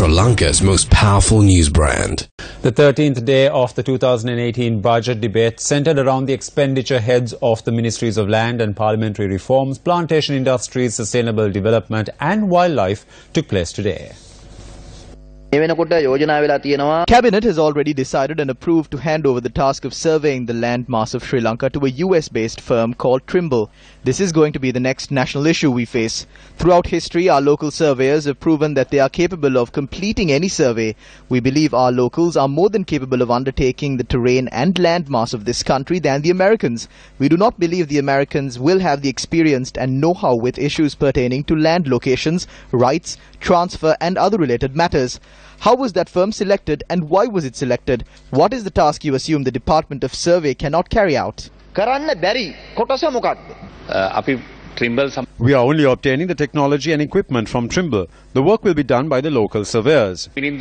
Sri Lanka's most powerful news brand. The 13th day of the 2018 budget debate centered around the expenditure heads of the Ministries of Land and Parliamentary Reforms, Plantation Industries, Sustainable Development and Wildlife took place today. Cabinet has already decided and approved to hand over the task of surveying the land mass of Sri Lanka to a US-based firm called Trimble. This is going to be the next national issue we face. Throughout history, our local surveyors have proven that they are capable of completing any survey. We believe our locals are more than capable of undertaking the terrain and land mass of this country than the Americans. We do not believe the Americans will have the experience and know-how with issues pertaining to land locations, rights, transfer and other related matters. How was that firm selected and why was it selected? What is the task you assume the Department of Survey cannot carry out? We are only obtaining the technology and equipment from Trimble. The work will be done by the local surveyors. Mr.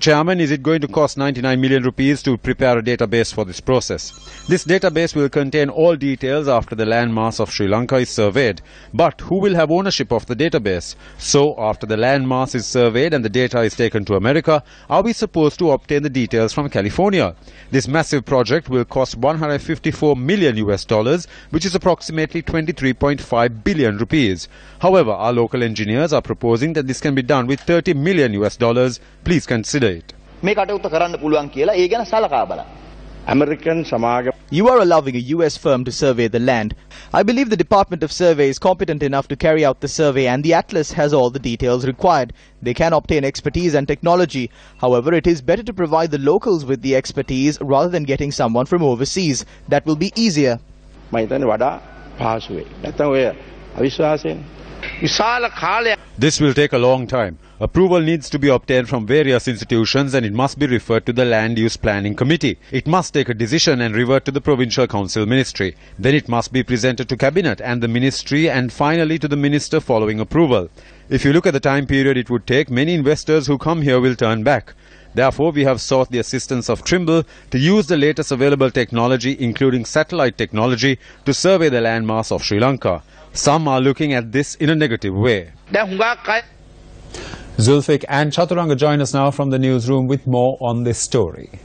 Chairman, is it going to cost 99 million rupees to prepare a database for this process? This database will contain all details after the land mass of Sri Lanka is surveyed. But who will have ownership of the database? So, after the land mass is surveyed and the data is taken to America, are we supposed to obtain the details from California? This massive project will cost $154 million, which is approximately 23.5 billion rupees. However, our local engineers are proposing that this can be done with $30 million. Please consider it. You are allowing a US firm to survey the land. I believe the Department of Survey is competent enough to carry out the survey and the atlas has all the details required. They can obtain expertise and technology. However, it is better to provide the locals with the expertise rather than getting someone from overseas. That will be easier. This will take a long time. Approval needs to be obtained from various institutions and it must be referred to the Land Use Planning Committee. It must take a decision and revert to the Provincial Council Ministry. Then it must be presented to Cabinet and the Ministry and finally to the Minister following approval. If you look at the time period it would take, many investors who come here will turn back. Therefore, we have sought the assistance of Trimble to use the latest available technology, including satellite technology, to survey the landmass of Sri Lanka. Some are looking at this in a negative way. Zulfik and Chaturanga join us now from the newsroom with more on this story.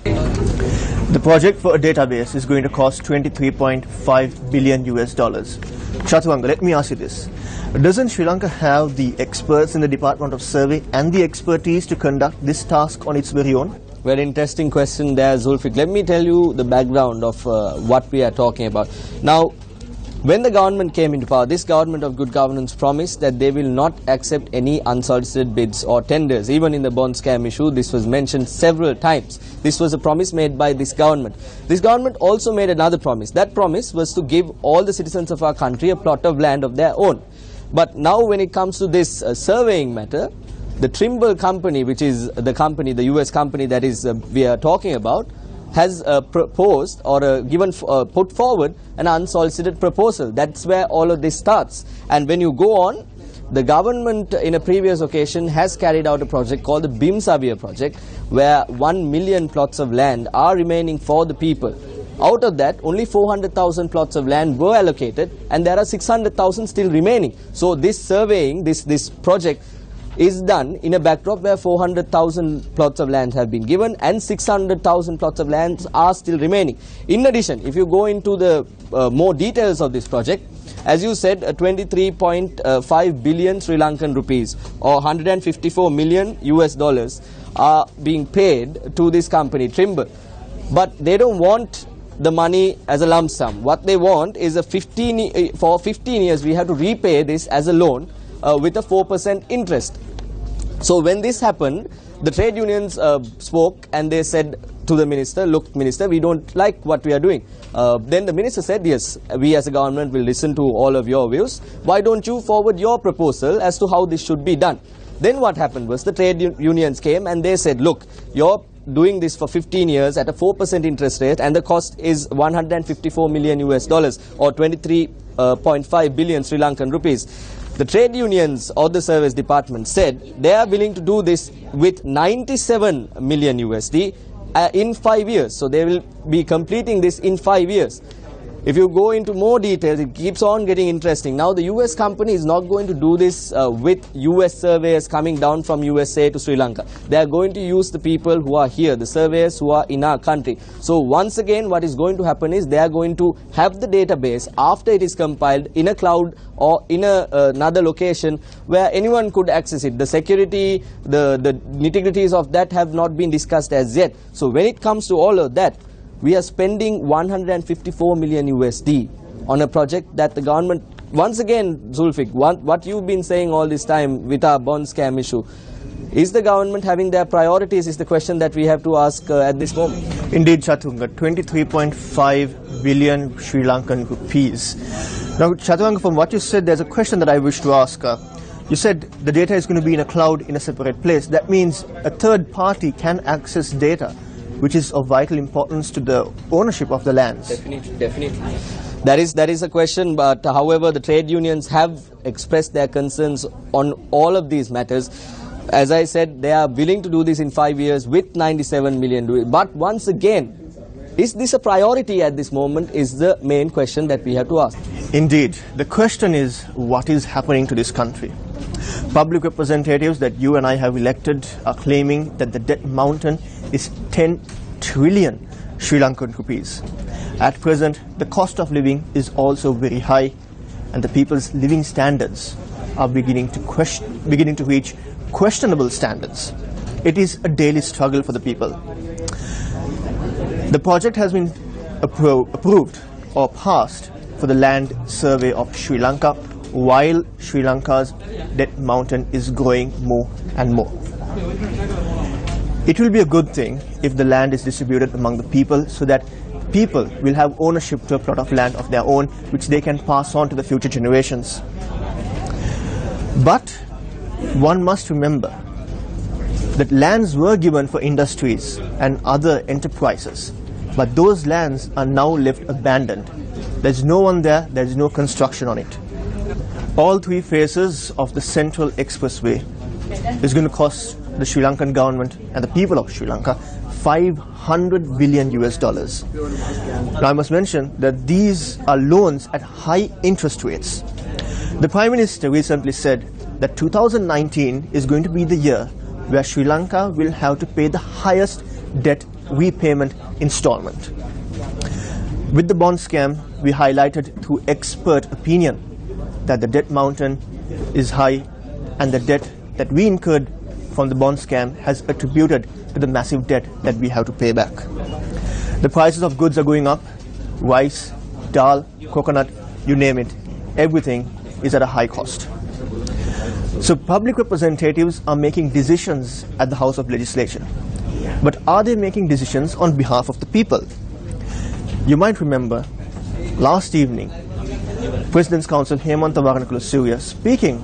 The project for a database is going to cost $23.5 billion. Chaturanga, let me ask you this. Doesn't Sri Lanka have the experts in the Department of Survey and the expertise to conduct this task on its very own? Very interesting question there, Zulfik. Let me tell you the background of what we are talking about. Now, when the government came into power, this government of good governance promised that they will not accept any unsolicited bids or tenders. Even in the bond scam issue, this was mentioned several times. This was a promise made by this government. This government also made another promise. That promise was to give all the citizens of our country a plot of land of their own. But now when it comes to this surveying matter, the Trimble company, which is the company, the US company that is we are talking about, has proposed or put forward an unsolicited proposal. That's where all of this starts. And when you go on, the government in a previous occasion has carried out a project called the Bimsavir project, where 1 million plots of land are remaining for the people. Out of that, only 400,000 plots of land were allocated and there are 600,000 still remaining. So this surveying, this project is done in a backdrop where 400,000 plots of land have been given and 600,000 plots of land are still remaining. In addition, if you go into the more details of this project, as you said, 23.5 billion Sri Lankan rupees or $154 million are being paid to this company, Trimble. But they don't want the money as a lump sum. What they want is for 15 years we have to repay this as a loan with a 4% interest. So when this happened, the trade unions spoke and they said to the minister, look minister, we don't like what we are doing. Then the minister said, yes, we as a government will listen to all of your views. Why don't you forward your proposal as to how this should be done? Then what happened was the trade unions came and they said, look, you're doing this for 15 years at a 4% interest rate and the cost is $154 million or 23.5 billion Sri Lankan rupees. The trade unions or the service department said they are willing to do this with 97 million USD in 5 years. So they will be completing this in 5 years. if you go into more details, it keeps on getting interesting. Now the US company is not going to do this with US surveyors coming down from USA to Sri Lanka. They are going to use the people who are here, the surveyors who are in our country. So once again what is going to happen is they are going to have the database after it is compiled in a cloud or in another location where anyone could access it. The security, the nitty-gritties of that have not been discussed as yet. So when it comes to all of that, we are spending 154 million USD on a project that the government, once again, Zulfik, what you've been saying all this time with our bond scam issue, is the government having their priorities is the question that we have to ask at this moment. Indeed, Chaturanga, 23.5 billion Sri Lankan rupees. Now, Chaturanga, from what you said, there's a question that I wish to ask. You said the data is going to be in a cloud in a separate place. That means a third party can access data which is of vital importance to the ownership of the lands. Definitely. That is a question, but however, the trade unions have expressed their concerns on all of these matters. As I said, they are willing to do this in 5 years with 97 million. But once again, is this a priority at this moment is the main question that we have to ask. Indeed. The question is, what is happening to this country? Public representatives that you and I have elected are claiming that the debt mountain is 10 trillion Sri Lankan rupees. At present, the cost of living is also very high, and the people's living standards are beginning to reach questionable standards. It is a daily struggle for the people. The project has been approved or passed for the land survey of Sri Lanka, while Sri Lanka's debt mountain is growing more and more. It will be a good thing if the land is distributed among the people so that people will have ownership to a plot of land of their own which they can pass on to the future generations. But one must remember that lands were given for industries and other enterprises, but those lands are now left abandoned. There's no one there, there's no construction on it. All three phases of the Central Expressway is going to cost the Sri Lankan government and the people of Sri Lanka $500 billion. Now I must mention that these are loans at high interest rates. The Prime Minister recently said that 2019 is going to be the year where Sri Lanka will have to pay the highest debt repayment installment. With the bond scam, we highlighted through expert opinion that the debt mountain is high and the debt that we incurred from the bond scam has attributed to the massive debt that we have to pay back. The prices of goods are going up. Rice, dal, coconut, you name it. Everything is at a high cost. So public representatives are making decisions at the House of Legislation. But are they making decisions on behalf of the people? You might remember last evening, President's Counsel Hemantha Surya, speaking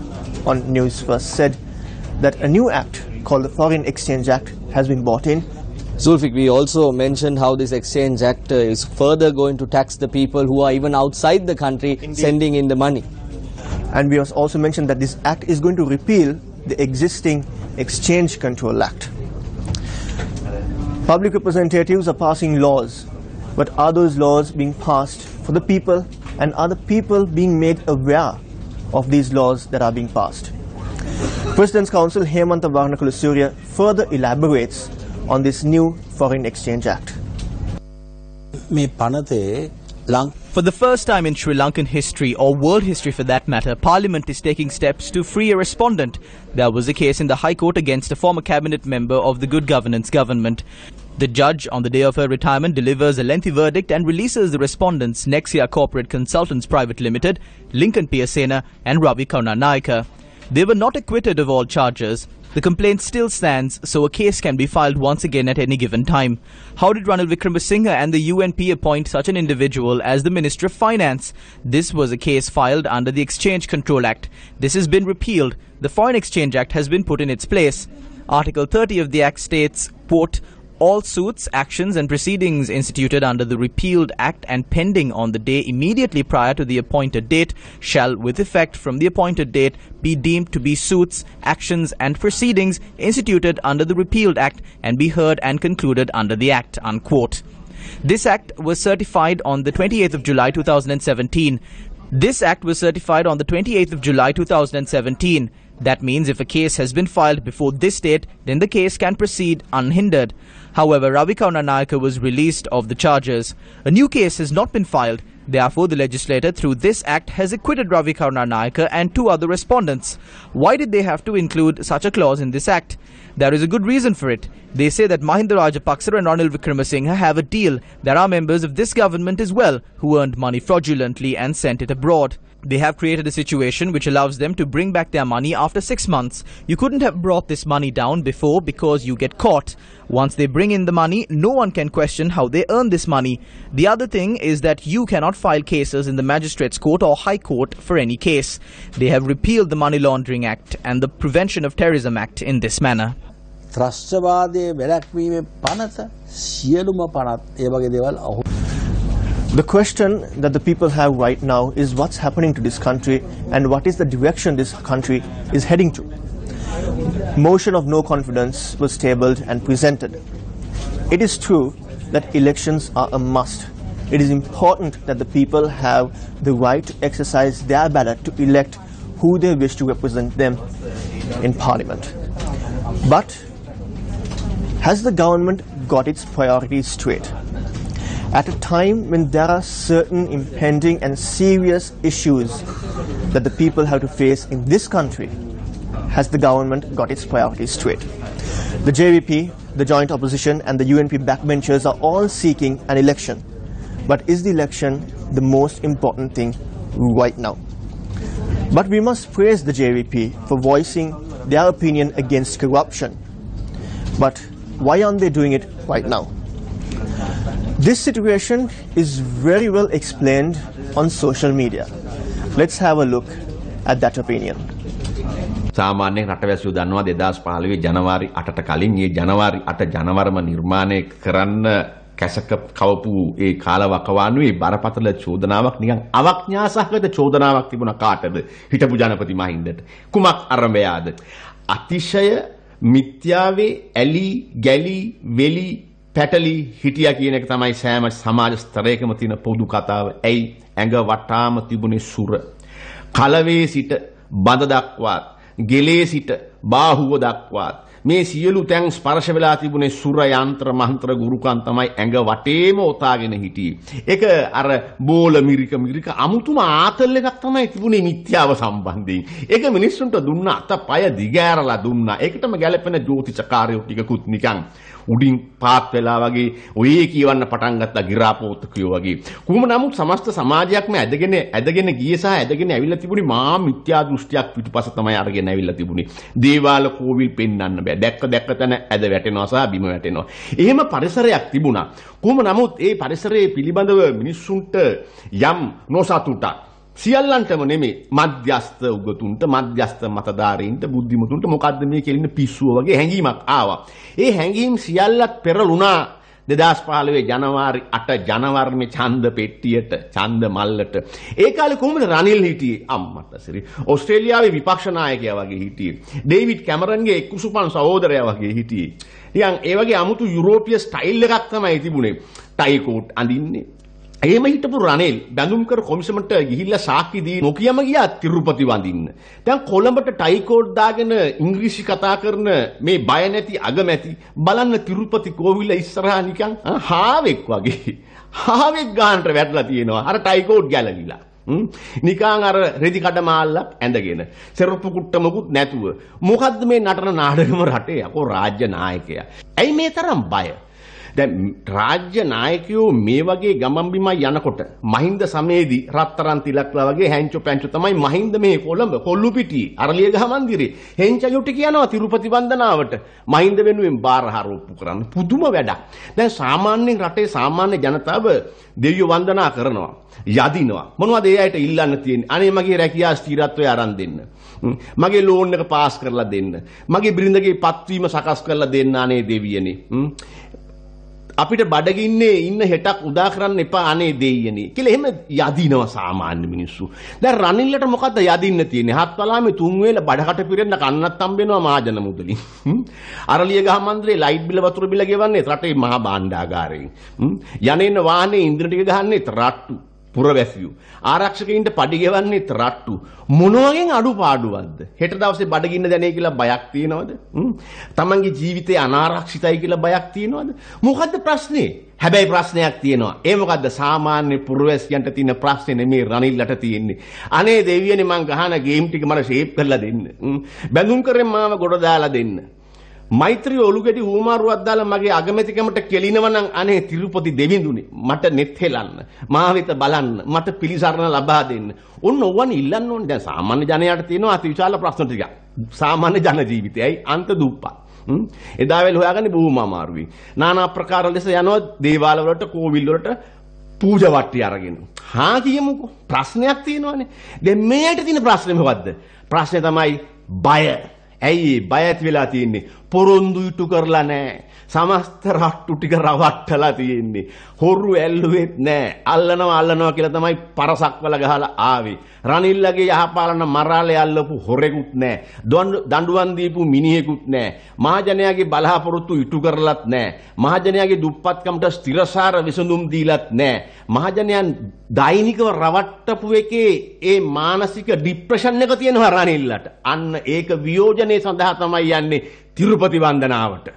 on Newsfirst, said that a new act called the Foreign Exchange Act has been brought in. Zulfik, we also mentioned how this Exchange Act is further going to tax the people who are even outside the country. Indeed. Sending in the money. And we also mentioned that this act is going to repeal the existing Exchange Control Act. Public representatives are passing laws, but are those laws being passed for the people, and are the people being made aware of these laws that are being passed? President's Counsel Hemantha Surya further elaborates on this new Foreign Exchange Act. For the first time in Sri Lankan history, or world history for that matter, Parliament is taking steps to free a respondent. There was a case in the High Court against a former cabinet member of the Good Governance government. The judge, on the day of her retirement, delivers a lengthy verdict and releases the respondents Nexia Corporate Consultants Private Limited, Lincoln Piyasena and Ravi Karunanayaka. They were not acquitted of all charges. The complaint still stands, so a case can be filed once again at any given time. How did Ranil Wickremesinghe and the UNP appoint such an individual as the Minister of Finance? This was a case filed under the Exchange Control Act. This has been repealed. The Foreign Exchange Act has been put in its place. Article 30 of the Act states, quote, all suits, actions and proceedings instituted under the repealed Act and pending on the day immediately prior to the appointed date shall, with effect from the appointed date, be deemed to be suits, actions and proceedings instituted under the repealed Act and be heard and concluded under the Act, unquote. This act was certified on the 28th of July 2017. This act was certified on the 28th of July 2017. That means if a case has been filed before this date, then the case can proceed unhindered. However, Ravi Karunanayake was released of the charges. A new case has not been filed. Therefore, the legislator through this act has acquitted Ravi Karunanayake and 2 other respondents. Why did they have to include such a clause in this act? There is a good reason for it. They say that Mahinda Rajapaksa and Ranil Wickremesinghe have a deal. There are members of this government as well who earned money fraudulently and sent it abroad. They have created a situation which allows them to bring back their money after 6 months. You couldn't have brought this money down before because you get caught. Once they bring in the money, no one can question how they earn this money. The other thing is that you cannot file cases in the Magistrates Court or High Court for any case. They have repealed the Money Laundering Act and the Prevention of Terrorism Act in this manner. The question that the people have right now is what's happening to this country and what is the direction this country is heading to. Motion of no confidence was tabled and presented. It is true that elections are a must. It is important that the people have the right to exercise their ballot to elect who they wish to represent them in Parliament. But has the government got its priorities straight? At a time when there are certain impending and serious issues that the people have to face in this country, has the government got its priorities straight? The JVP, the joint opposition and the UNP backbenchers are all seeking an election. But is the election the most important thing right now? But we must praise the JVP for voicing their opinion against corruption. But why aren't they doing it right now? This situation is very well explained on social media. Let's have a look at that opinion. සාමාන්‍යයෙන් රටවැසියෝ දන්නවා 2015 ජනවාරි 8ට කලින් මේ ජනවාරි 8 ජනවරම නිර්මාණය කරන්න කැසක කවපු ඒ කාලවකවානුවේ බරපතල චෝදනාවක් නිකන් අවඥාසහගත චෝදනාවක් තිබුණා කාටද හිටපු ජනපති මහින්දට කුමක් අරඹයාද අතිශය මිත්‍යාවේ ඇලි ගැලි වෙලි පැටලි හිටියා කියන එක තමයි සෑම සමාජ ස්තරයකම තියෙන පොදු කතාව. ඇයි ඇඟ වටාම තිබුණේ සුර. කලවේ සිට බඳ දක්වාත් ගෙලේ සිට බාහුව දක්වාත් මේ සියලු තැන් ස්පර්ශ වෙලා තිබුණේ සුර යන්ත්‍ර මන්ත්‍ර ගුරුකන් තමයි ඇඟ වටේම ඔතාගෙන හිටියේ. ඒක අර බෝල මිරික අමුතුම ආතල් එකක් තමයි තිබුණේ මිත්‍යාව සම්බන්ධයෙන්. ඒක මිනිස්සුන්ට දුන්න අතපය දිගෑරලා දුන්නා. ඒකටම ගැලපෙන ජ්‍යොතිෂකාරයෝ ටිකකුත් නිකන් උඩින් පාත් වෙලා වගේ ඔය කියවන්න පටන් ගත්තා ගිරාපෝතකයෝ වගේ. කොහොම නමුත් සමස්ත සමාජයක්ම ඇදගෙන ගියේ සහ ඇදගෙන ඇවිල්ලා තිබුණේ මා මිත්‍යා දෘෂ්ටියක් පිටුපස තමයි අරගෙන ඇවිල්ලා තිබුණේ. දේවාල කෝවිල් පෙන්වන්න බෑ. දැක්ක තැන ඇද වැටෙනවා සහ බිම වැටෙනවා. එහෙම පරිසරයක් තිබුණා. කොහොම නමුත් ඒ පරිසරයේ පිළිබඳව මිනිස්සුන්ට යම් නොසතුටක් සියල්ලන්ටම නෙමෙයි මධ්‍යස්ථ උගතුන්ට මධ්‍යස්ථ මතධාරීන්ට බුද්ධිමතුන්ට මොකද්ද මේ කියලා පිස්සුව වගේ හැඟීමක් ආවා. ඒ හැඟීම් සියල්ලත් පෙරළුණා 2015 ජනවාරි 8 ජනවර්මේ ඡන්ද පෙට්ටියට ඡන්ද මල්ලට. ඒ කාලේ කොහොමද රනිල් හිටියේ අම්මට සිරි ඕස්ට්‍රේලියාවේ විපක්ෂ නායකයා වගේ හිටියේ. ඩේවිඩ් කැමරන්ගේ එක්කුසුපන් සහෝදරයා වගේ හිටියේ. නිකන් ඒ වගේ අමුතු යුරෝපීය ස්ටයිල් එකක් තමයි තිබුණේ. ටයි කෝට් අඳින්නේ. එහෙම හිටපු රනිල් බැඳුම් කර කොමිසමට ගිහිල්ලා සාක්ෂි දී නොකියම ගියා තිරුපති වඳින්න. දැන් කොළඹට ටයි කෝට් දාගෙන ඉංග්‍රීසි කතා කරන මේ බය නැති අගමැති බලන්න තිරුපති කෝවිල ඉස්සරහා නිකන් හාවෙක් වගේ. හාවෙක් ගන්නට වැටලා තියෙනවා. අර ටයි කෝට් ගැලවිලා. නිකන් අර රෙදි කඩ මාල්ලක් ඇඳගෙන සෙරප්පු කුට්ටමකුත් නැතුව. මොකද්ද මේ නටන නාටකම රටේ යකෝ රාජ්‍ය නායකයා. ඇයි මේ තරම් බය? දැන් රාජ්‍ය නායකයෝ මේ වගේ ගමන් බිම යනකොට මහින්ද සමේදී රත්තරන් තිලක්ලා වගේ හැංචෝ පැංචෝ තමයි මහින්ද මේ කොළඹ කොල්ලුපිටියේ අරලියගහ මන්දිරේ හෙන්චයොට කියනවා තිරුපති වන්දනාවට මහින්ද වෙනුවෙන් බාරහාරෝප්පු කරන්න පුදුම වැඩක්. දැන් සාමාන්‍යයෙන් රටේ සාමාන්‍ය ජනතාව දෙවියෝ වන්දනා කරනවා යදිනවා. මොනවද ඒ අයට ඉල්ලන්න තියෙන්නේ? අනේ මගේ රැකියා ස්ථිරත්වය අරන් දෙන්න. මගේ ලෝන් එක පාස් කරලා දෙන්න. මගේ බිරිඳගේ පත්වීම සකස් කරලා දෙන්න අනේ දෙවියනේ. අපිට බඩගින්නේ ඉන්න හෙටක් උදා කරන්න එපා අනේ දෙයියනේ කියලා එහෙම යදිනවා සාමාන්‍ය මිනිස්සු. දැන් රනිල්ලට මොකද්ද යදින්න තියෙන්නේ? හත් වලාමේ තුන් වේල බඩකට පිරෙන්න කන්නත් හම්බෙනවා මහජන මුදලින්. අරලිය ගහ මන්දිරේ ලයිට් බිල වතුර බිල ගෙවන්නේ රටේ මහා භාණ්ඩාගාරයෙන්. යන්නේන වාහනේ ඉන්ධන ටික ගහන්නේ රට්ටු. පුරවැසියෝ ආරක්ෂකයින්ට පඩි ගෙවන්නේත් රට්ටු මොන වගේ අඩුපාඩුවක්ද හෙට දවසේ බඩගින්න දැනේ කියලා බයක් තියනවද තමන්ගේ ජීවිතේ අනාරක්ෂිතයි කියලා බයක් තියනවද මොකද්ද ප්‍රශ්නේ හැබැයි ප්‍රශ්නයක් තියෙනවා ඒ මොකද්ද සාමාන්‍ය පුරවැසියන්ට තියෙන ප්‍රශ්නේ නෙමේ රනිල්ලට තියෙන්නේ අනේ දෙවියනේ මං ගහන ගේම් ටික මට ෂේප් කරලා දෙන්න බැඳුම් කරෙන් මාව ගොඩ දාලා දෙන්න මෛත්‍රී ඔලුගෙඩි හුමාරුවක් දාලා මගේ අගමැතිකමට කෙලිනව නම් අනේ තිරුපති දෙවිඳුනේ මට net හෙලන්න මාවිත බලන්න මට පිළිසරණ ලබා දෙන්න ඔන්න ඕවන් ඉල්ලන්න ඕනේ දැන් සාමාන්‍ය ජනයාට තියෙනවා අතිවිශාල ප්‍රශ්න ටික සාමාන්‍ය ජන ජීවිතයයි අන්ත දුප්පත් එදා වෙල හොයාගන්නේ බොහොම අමාරුයි নানা ප්‍රකාර ලෙස යනවා දේවාල වලට කෝවිල් වලට පූජා වට්ටි අරගෙන හා කියමුකෝ ප්‍රශ්නයක් තියෙනවානේ දැන් මේකට තියෙන ප්‍රශ්නේ මොකද්ද ප්‍රශ්නේ තමයි බය ඇයි බය ඇති වෙලා තියෙන්නේ පොරොන්දු ඉටු කරලා නැහැ සමස්ත රට්ටු ටික රවට්ටලා තියෙන්නේ හොරු ඇල්ලුවෙත් නැහැ අල්ලනවා කියලා තමයි පරසක්වල ගහලා ආවේ රනිල්ලගේ යහපාලන මරාලේ අල්ලපු හොරෙකුත් නැහැ දඬුවම් දීපු මිනිහෙකුත් නැහැ මහජනයාගේ බලාපොරොත්තු ඉටු කරලත් නැහැ මහජනයාගේ දුප්පත්කමට ස්ථිරසාර විසඳුම් දීලත් නැහැ මහජනයන් දෛනිකව රවට්ටපු එකේ ඒ මානසික ડિප්‍රෙෂන් එක තියෙනවා රනිල්ලට අන්න ඒක වියෝජනේ සඳහා තමයි යන්නේ තිරුපති වන්දනාවට